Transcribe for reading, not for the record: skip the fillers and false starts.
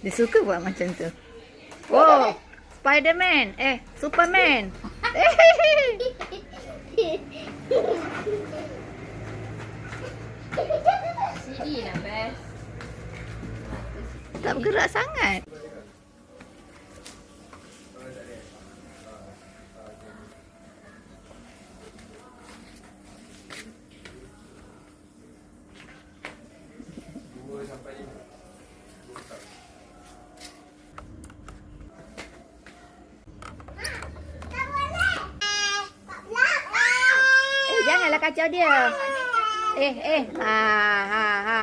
Dia suka buat macam tu. Oh, Spiderman. Superman. Sini lah best. Tak bergerak sangat. Janganlah kacau dia.